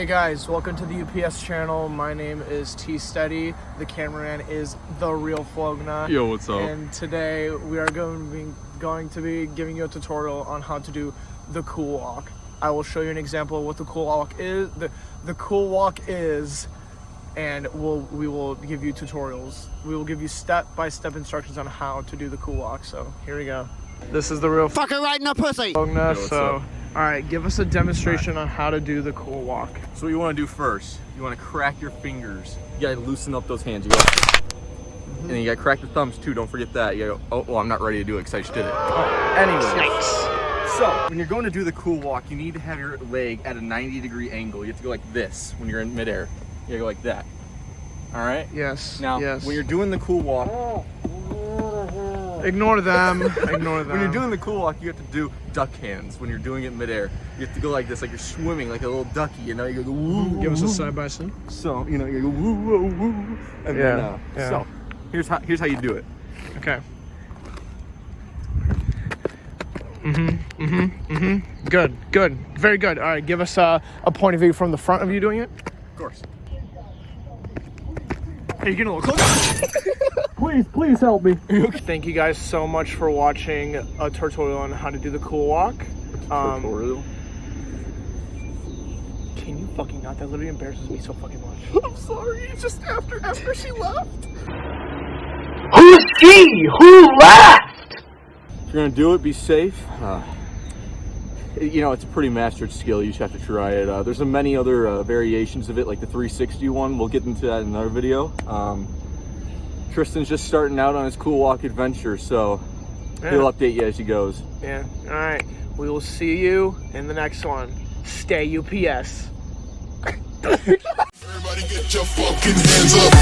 guys, welcome to the UPS channel. My name is T Steady. The cameraman is The Real Flogna. Yo, what's up? And today we are going to be giving you a tutorial on how to do the cool walk. I will show you an example of what the cool walk is. The cool walk is, and we will give you tutorials. We will give you step-by-step instructions on how to do the cool walk. So here we go. This is The Real fucking right in the pussy. Flogna. So. All right, give us a demonstration on how to do the cool walk. So what you want to do first, you want to crack your fingers. You got to loosen up those hands. You go, and then you got to crack the thumbs too. Don't forget that. You got to go, oh, well, I'm not ready to do it because I just did it. Anyways, so when you're going to do the cool walk, you need to have your leg at a 90-degree angle. You have to go like this when you're in midair. You got to go like that. All right? Yes. Now, yes. when you're doing the cool walk, ignore them. Ignore them. when you're doing the cool walk, you have to do duck hands. When you're doing it midair, you have to go like this, like you're swimming, like a little ducky. You know, you go woo. Give us a side by side. So you know, you go woo woo woo. And yeah. So here's how you do it. Okay. Good. Very good. All right, give us a point of view from the front of you doing it. Of course. Hey, you're getting a little closer. Please help me. Thank you guys so much for watching a tutorial on how to do the cool walk. Tutorial? Can you fucking not? That literally embarrasses me so fucking much. I'm sorry. It's just after she left. Who's she? Who left? If you're gonna do it, be safe. You know, it's a pretty mastered skill. You just have to try it. There's many other variations of it, like the 360 one. We'll get into that in another video. Tristan's just starting out on his cool walk adventure, so he'll update you as he goes. Yeah. All right. We will see you in the next one. Stay UPS. Everybody get your fucking hands up.